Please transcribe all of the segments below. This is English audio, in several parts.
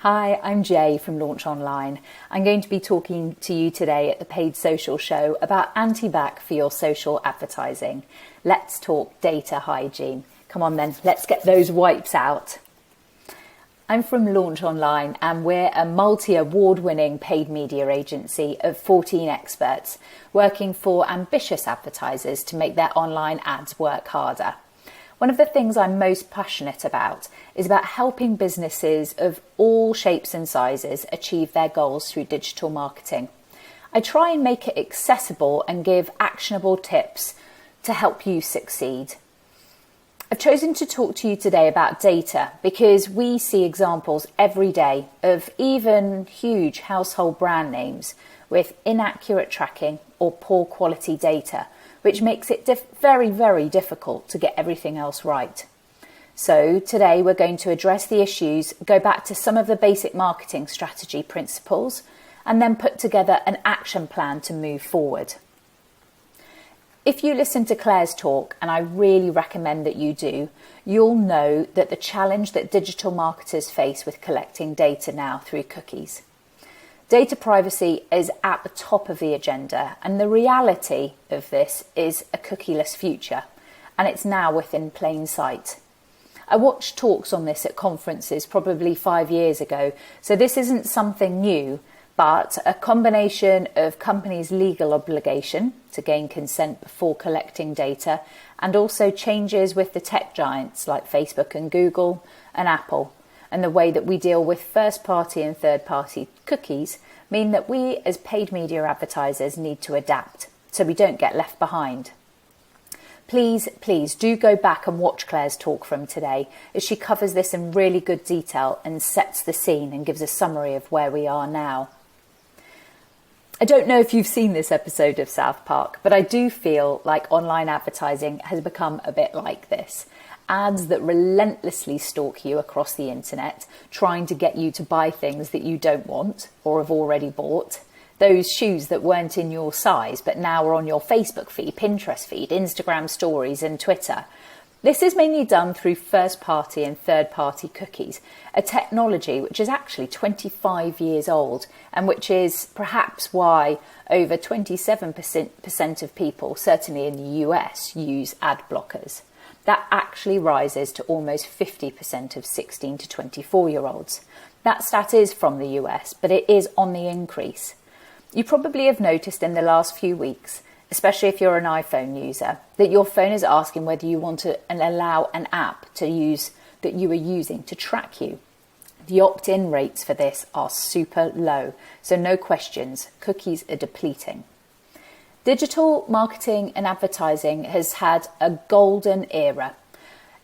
Hi, I'm Jay from Launch Online. I'm going to be talking to you today at the Paid Social Show about anti-back for your social advertising. Let's talk data hygiene. Come on then, let's get those wipes out. I'm from Launch Online and we're a multi-award-winning paid media agency of 14 experts working for ambitious advertisers to make their online ads work harder. One of the things I'm most passionate about is about helping businesses of all shapes and sizes achieve their goals through digital marketing. I try and make it accessible and give actionable tips to help you succeed. I've chosen to talk to you today about data because we see examples every day of even huge household brand names with inaccurate tracking or poor quality data, which makes it very, very difficult to get everything else right. So today we're going to address the issues, go back to some of the basic marketing strategy principles, and then put together an action plan to move forward. If you listen to Claire's talk, and I really recommend that you do, you'll know that the challenge that digital marketers face with collecting data now through cookies. Data privacy is at the top of the agenda, and the reality of this is a cookieless future, and it's now within plain sight. I watched talks on this at conferences probably 5 years ago, so this isn't something new, but a combination of companies' legal obligation to gain consent before collecting data, and also changes with the tech giants like Facebook and Google and Apple, and the way that we deal with first-party and third-party cookies mean that we as paid media advertisers need to adapt so we don't get left behind. Please do go back and watch Claire's talk from today as she covers this in really good detail and sets the scene and gives a summary of where we are now. I don't know if you've seen this episode of South Park, but I do feel like online advertising has become a bit like this. Ads that relentlessly stalk you across the internet, trying to get you to buy things that you don't want or have already bought. Those shoes that weren't in your size but now are on your Facebook feed, Pinterest feed, Instagram stories and Twitter. This is mainly done through first-party and third-party cookies, a technology which is actually 25 years old and which is perhaps why over 27% of people, certainly in the US, use ad blockers. That actually rises to almost 50% of 16 to 24-year-olds. That stat is from the US, but it is on the increase. You probably have noticed in the last few weeks, especially if you're an iPhone user, that your phone is asking whether you want to allow an app to use that you are using to track you. The opt-in rates for this are super low, so no questions, cookies are depleting. Digital marketing and advertising has had a golden era.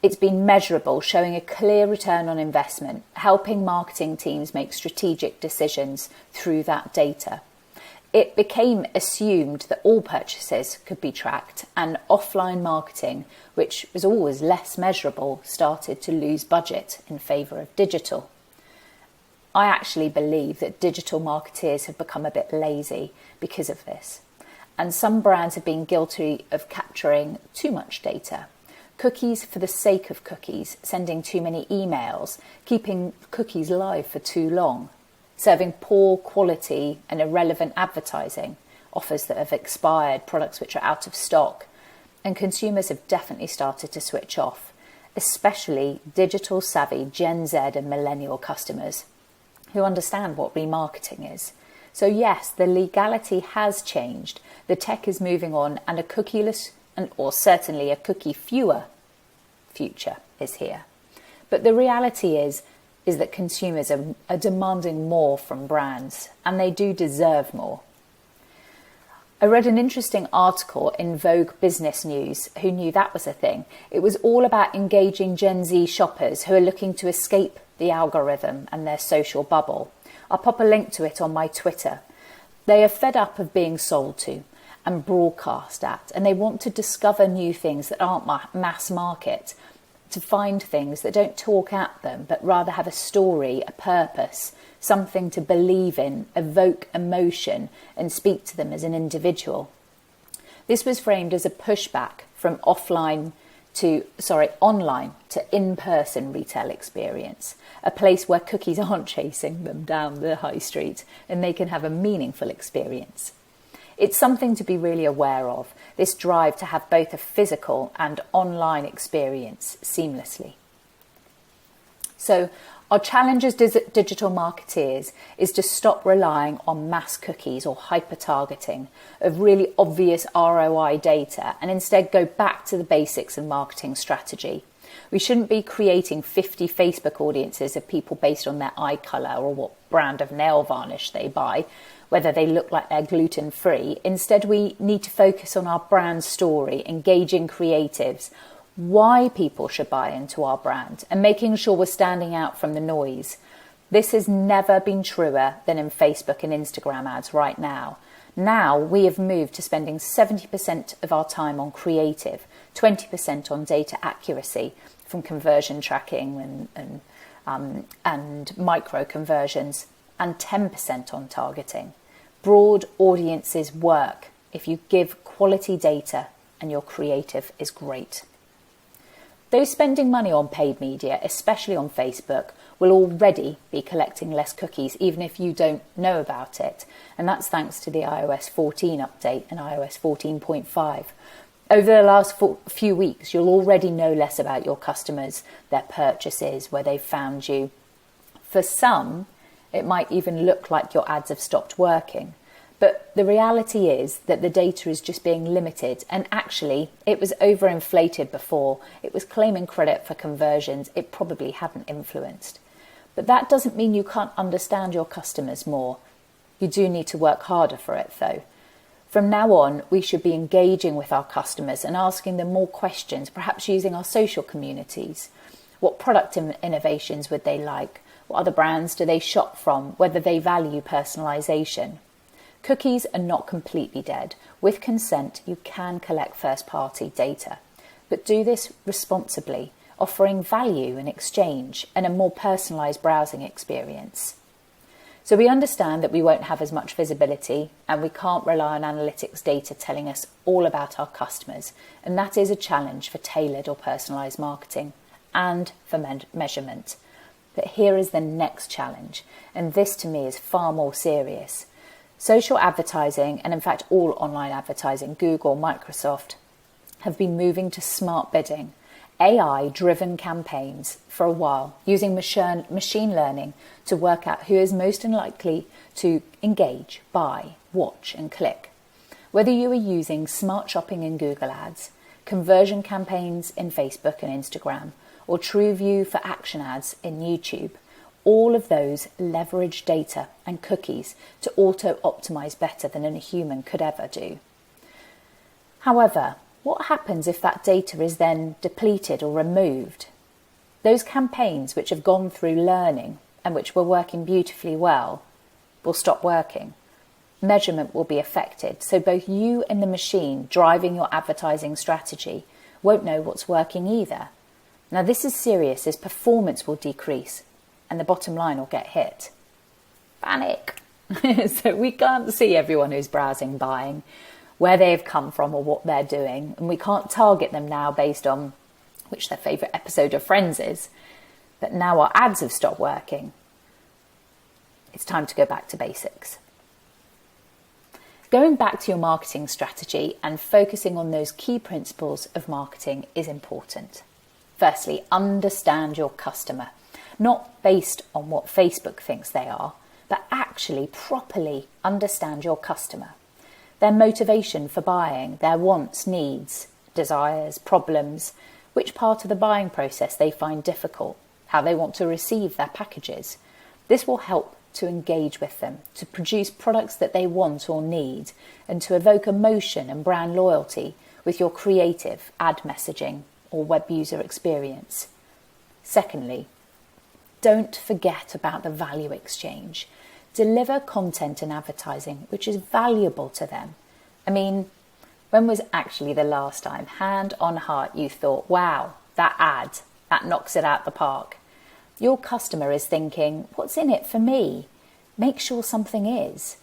It's been measurable, showing a clear return on investment, helping marketing teams make strategic decisions through that data. It became assumed that all purchases could be tracked, and offline marketing, which was always less measurable, started to lose budget in favour of digital. I actually believe that digital marketeers have become a bit lazy because of this. And some brands have been guilty of capturing too much data. Cookies for the sake of cookies, sending too many emails, keeping cookies live for too long, serving poor quality and irrelevant advertising, offers that have expired, products which are out of stock. And consumers have definitely started to switch off, especially digital savvy Gen Z and millennial customers who understand what remarketing is. So yes, the legality has changed. The tech is moving on, and a cookieless or certainly a cookie fewer future is here. But the reality is that consumers are demanding more from brands, and they do deserve more. I read an interesting article in Vogue Business News. Who knew that was a thing? It was all about engaging Gen Z shoppers who are looking to escape the algorithm and their social bubble. I'll pop a link to it on my Twitter. They are fed up of being sold to and broadcast at, and they want to discover new things that aren't mass market, to find things that don't talk at them, but rather have a story, a purpose, something to believe in, evoke emotion, and speak to them as an individual. This was framed as a pushback from offline online to in-person retail experience, a place where cookies aren't chasing them down the high street and they can have a meaningful experience. It's something to be really aware of, this drive to have both a physical and online experience seamlessly. So our challenge as digital marketeers is to stop relying on mass cookies or hyper-targeting of really obvious ROI data and instead go back to the basics in marketing strategy. We shouldn't be creating 50 Facebook audiences of people based on their eye colour or what brand of nail varnish they buy, whether they look like they're gluten-free. Instead, we need to focus on our brand story, engaging creatives, why people should buy into our brand, and making sure we're standing out from the noise. This has never been truer than in Facebook and Instagram ads right now. Now we have moved to spending 70% of our time on creative, 20% on data accuracy from conversion tracking and micro conversions, and 10% on targeting. Broad audiences work if you give quality data and your creative is great. Those spending money on paid media, especially on Facebook, will already be collecting less cookies, even if you don't know about it. And that's thanks to the iOS 14 update and iOS 14.5. Over the last few weeks, you'll already know less about your customers, their purchases, where they've found you. For some, it might even look like your ads have stopped working. But the reality is that the data is just being limited, and actually it was overinflated before. It was claiming credit for conversions it probably hadn't influenced. But that doesn't mean you can't understand your customers more. You do need to work harder for it though. From now on, we should be engaging with our customers and asking them more questions, perhaps using our social communities. What product innovations would they like? What other brands do they shop from? Whether they value personalisation. Cookies are not completely dead. With consent, you can collect first-party data, but do this responsibly, offering value in exchange and a more personalised browsing experience. So we understand that we won't have as much visibility and we can't rely on analytics data telling us all about our customers, and that is a challenge for tailored or personalised marketing and for measurement. But here is the next challenge, and this to me is far more serious. Social advertising, and in fact all online advertising, Google, Microsoft, have been moving to smart bidding, AI-driven campaigns for a while, using machine learning to work out who is most likely to engage, buy, watch and click. Whether you are using smart shopping in Google Ads, conversion campaigns in Facebook and Instagram, or TrueView for action ads in YouTube, all of those leverage data and cookies to auto-optimize better than a human could ever do. However, what happens if that data is then depleted or removed? Those campaigns which have gone through learning and which were working beautifully well will stop working. Measurement will be affected, so both you and the machine driving your advertising strategy won't know what's working either. Now this is serious, as performance will decrease and the bottom line will get hit. Panic! So we can't see everyone who's browsing, buying, where they've come from or what they're doing, and we can't target them now based on which their favourite episode of Friends is. But now our ads have stopped working. It's time to go back to basics. Going back to your marketing strategy and focusing on those key principles of marketing is important. Firstly, understand your customer. Not based on what Facebook thinks they are, but actually properly understand your customer. Their motivation for buying, their wants, needs, desires, problems, which part of the buying process they find difficult, how they want to receive their packages. This will help to engage with them, to produce products that they want or need, and to evoke emotion and brand loyalty with your creative ad messaging or web user experience. Secondly, don't forget about the value exchange. Deliver content and advertising which is valuable to them. I mean, when was actually the last time, hand on heart, you thought, wow, that ad, that knocks it out the park? Your customer is thinking, what's in it for me? Make sure something is.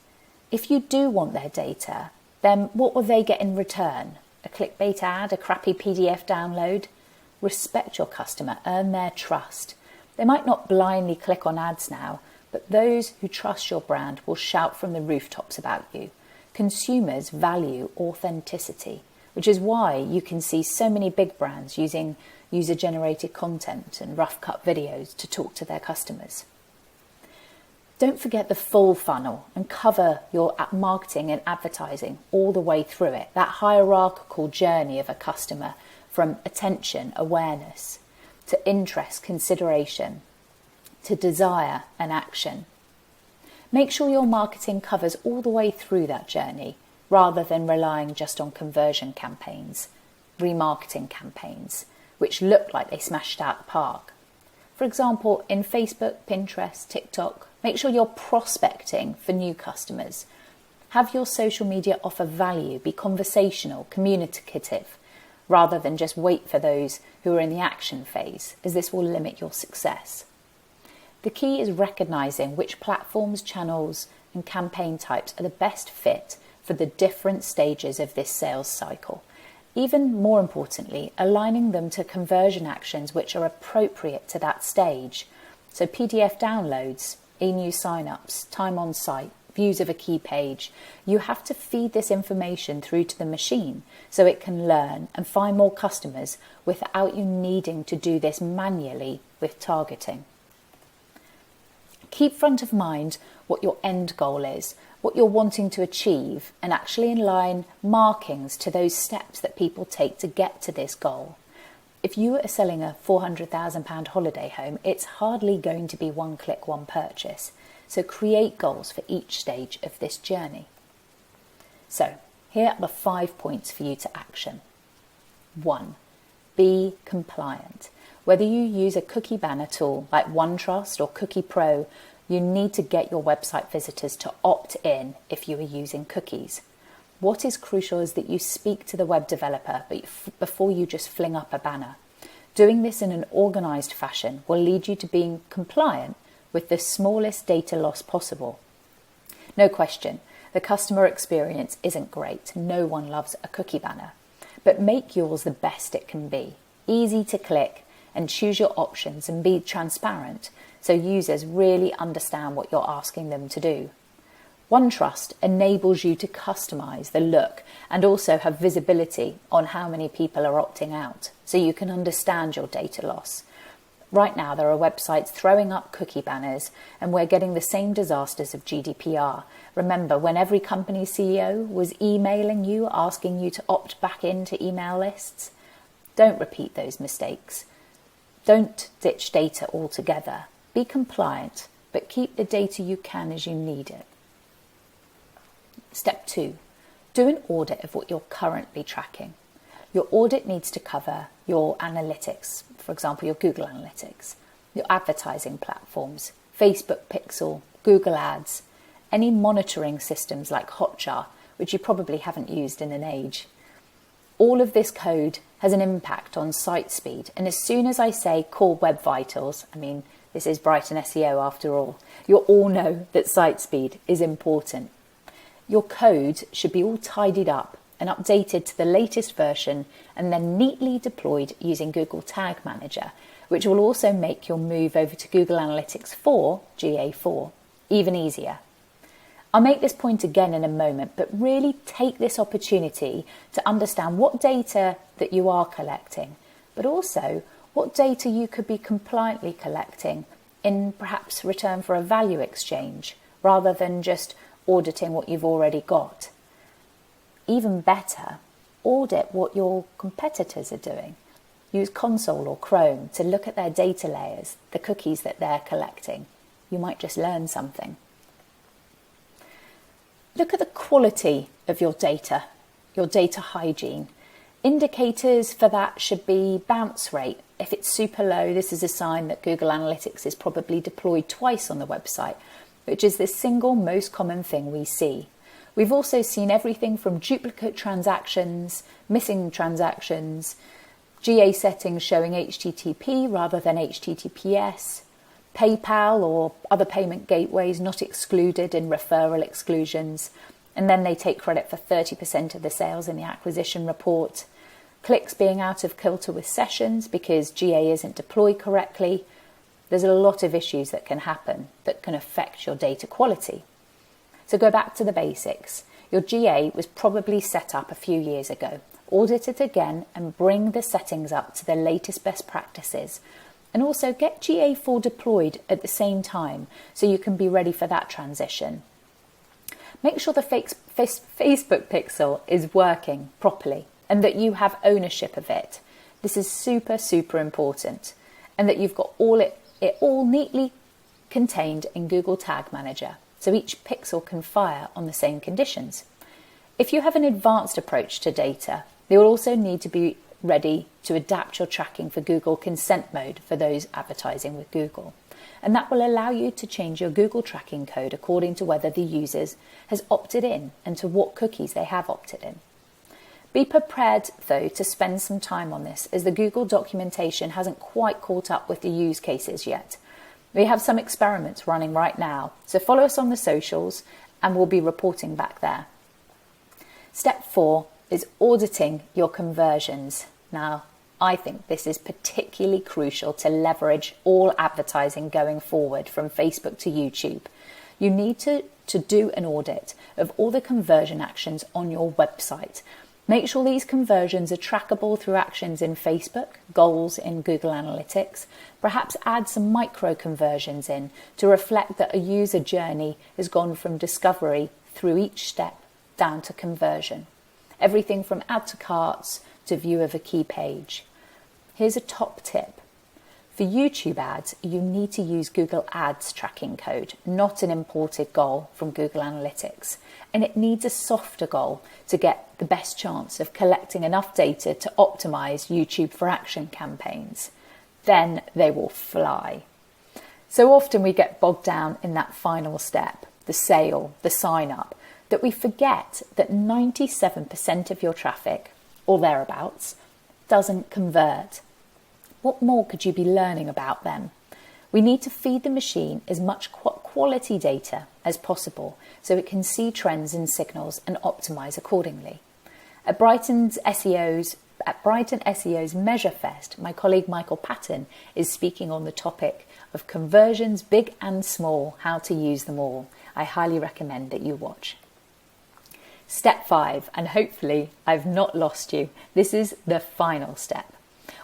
If you do want their data, then what will they get in return? A clickbait ad, a crappy PDF download? Respect your customer, earn their trust. They might not blindly click on ads now, but those who trust your brand will shout from the rooftops about you. Consumers value authenticity, which is why you can see so many big brands using user-generated content and rough-cut videos to talk to their customers. Don't forget the full funnel and cover your marketing and advertising all the way through it, that hierarchical journey of a customer from attention, awareness, to interest, consideration, to desire and action. Make sure your marketing covers all the way through that journey, rather than relying just on conversion campaigns, remarketing campaigns, which look like they smashed out the park. For example, in Facebook, Pinterest, TikTok, make sure you're prospecting for new customers. Have your social media offer value, be conversational, communicative, rather than just wait for those who are in the action phase, as this will limit your success. The key is recognizing which platforms, channels, and campaign types are the best fit for the different stages of this sales cycle. Even more importantly, aligning them to conversion actions which are appropriate to that stage. So PDF downloads, e-news signups, time on site, views of a key page. You have to feed this information through to the machine so it can learn and find more customers without you needing to do this manually with targeting. Keep front of mind what your end goal is, what you're wanting to achieve, and actually align markings to those steps that people take to get to this goal. If you are selling a £400,000 holiday home, it's hardly going to be one click, one purchase. So create goals for each stage of this journey. So here are the 5 points for you to action. 1. Be compliant. Whether you use a cookie banner tool like OneTrust or Cookie Pro, you need to get your website visitors to opt in if you are using cookies. What is crucial is that you speak to the web developer before you just fling up a banner. Doing this in an organized fashion will lead you to being compliant with the smallest data loss possible. No question, the customer experience isn't great. No one loves a cookie banner. But make yours the best it can be. Easy to click and choose your options and be transparent so users really understand what you're asking them to do. OneTrust enables you to customize the look and also have visibility on how many people are opting out so you can understand your data loss. Right now, there are websites throwing up cookie banners and we're getting the same disasters of GDPR. Remember, when every company CEO was emailing you, asking you to opt back into email lists? Don't repeat those mistakes. Don't ditch data altogether. Be compliant, but keep the data you can as you need it. Step 2. Do an audit of what you're currently tracking. Your audit needs to cover your analytics, for example, your Google Analytics, your advertising platforms, Facebook Pixel, Google Ads, any monitoring systems like Hotjar, which you probably haven't used in an age. All of this code has an impact on site speed, and as soon as I say core web vitals, this is Brighton SEO after all, you'll all know that site speed is important. Your code should be all tidied up and updated to the latest version and then neatly deployed using Google Tag Manager, which will also make your move over to Google Analytics 4, GA4, even easier. I'll make this point again in a moment, but really take this opportunity to understand what data that you are collecting, but also what data you could be compliantly collecting in perhaps return for a value exchange, rather than just auditing what you've already got. Even better, audit what your competitors are doing. Use Console or Chrome to look at their data layers, the cookies that they're collecting. You might just learn something. Look at the quality of your data hygiene. Indicators for that should be bounce rate. If it's super low, this is a sign that Google Analytics is probably deployed twice on the website, which is the single most common thing we see. We've also seen everything from duplicate transactions, missing transactions, GA settings showing HTTP rather than HTTPS, PayPal or other payment gateways not excluded in referral exclusions, and then they take credit for 30% of the sales in the acquisition report. clicks being out of kilter with sessions because GA isn't deployed correctly. There's a lot of issues that can happen that can affect your data quality. So go back to the basics. Your GA was probably set up a few years ago. Audit it again and bring the settings up to the latest best practices. And also get GA4 deployed at the same time so you can be ready for that transition. Make sure the Facebook pixel is working properly and that you have ownership of it. This is super, super important. And that you've got it all neatly contained in Google Tag Manager, so each pixel can fire on the same conditions. If you have an advanced approach to data, you will also need to be ready to adapt your tracking for Google consent mode for those advertising with Google. And that will allow you to change your Google tracking code according to whether the user has opted in and to what cookies they have opted in. Be prepared, though, to spend some time on this, as the Google documentation hasn't quite caught up with the use cases yet. We have some experiments running right now, so follow us on the socials and we'll be reporting back there. Step 4 is auditing your conversions. Now, I think this is particularly crucial to leverage all advertising going forward from Facebook to YouTube. You need to do an audit of all the conversion actions on your website. Make sure these conversions are trackable through actions in Facebook, goals in Google Analytics. Perhaps add some micro conversions in to reflect that a user journey has gone from discovery through each step down to conversion. Everything from add to carts to view of a key page. Here's a top tip. For YouTube ads, you need to use Google Ads tracking code, not an imported goal from Google Analytics. And it needs a softer goal to get the best chance of collecting enough data to optimize YouTube for Action campaigns. Then they will fly. So often we get bogged down in that final step, the sale, the sign up, that we forget that 97% of your traffic, or thereabouts, doesn't convert. What more could you be learning about them? We need to feed the machine as much quality data as possible so it can see trends and signals and optimize accordingly. At Brighton SEO's Measure Fest, my colleague Michael Patton is speaking on the topic of conversions, big and small, how to use them all. I highly recommend that you watch. Step 5, and hopefully I've not lost you. This is the final step.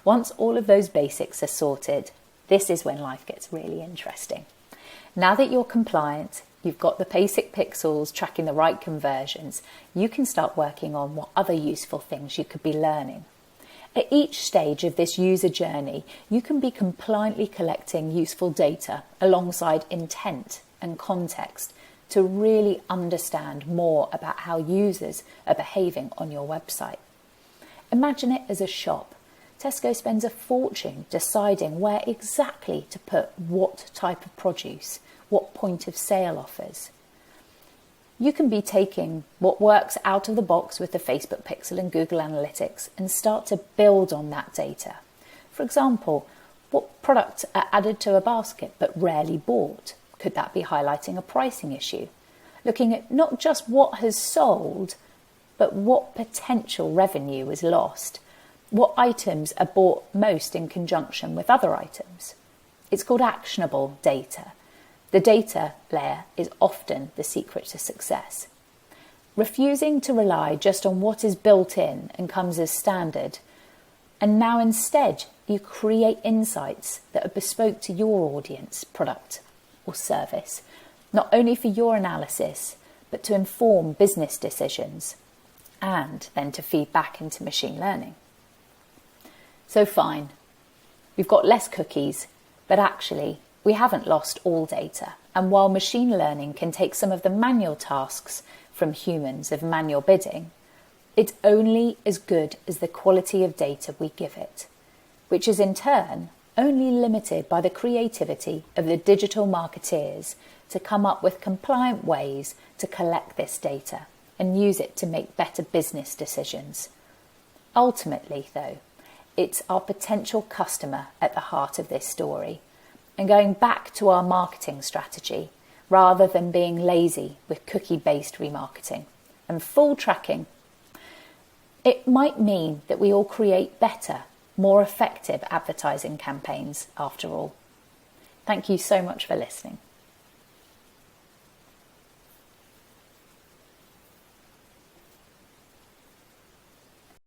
Once all of those basics are sorted, this is when life gets really interesting. Now that you're compliant, you've got the basic pixels tracking the right conversions, you can start working on what other useful things you could be learning. At each stage of this user journey, you can be compliantly collecting useful data alongside intent and context to really understand more about how users are behaving on your website. Imagine it as a shop. Tesco spends a fortune deciding where exactly to put what type of produce, what point of sale offers. You can be taking what works out of the box with the Facebook pixel and Google Analytics and start to build on that data. For example, what products are added to a basket but rarely bought? Could that be highlighting a pricing issue? Looking at not just what has sold, but what potential revenue is lost. What items are bought most in conjunction with other items? It's called actionable data. The data layer is often the secret to success. Refusing to rely just on what is built in and comes as standard, and now instead you create insights that are bespoke to your audience, product or service, not only for your analysis, but to inform business decisions and then to feed back into machine learning. So fine, we've got less cookies, but actually we haven't lost all data. And while machine learning can take some of the manual tasks from humans of manual bidding, it's only as good as the quality of data we give it, which is in turn only limited by the creativity of the digital marketeers to come up with compliant ways to collect this data and use it to make better business decisions. Ultimately, though, it's our potential customer at the heart of this story, and going back to our marketing strategy rather than being lazy with cookie-based remarketing and full tracking It might mean that we all create better, more effective advertising campaigns after all. Thank you so much for listening.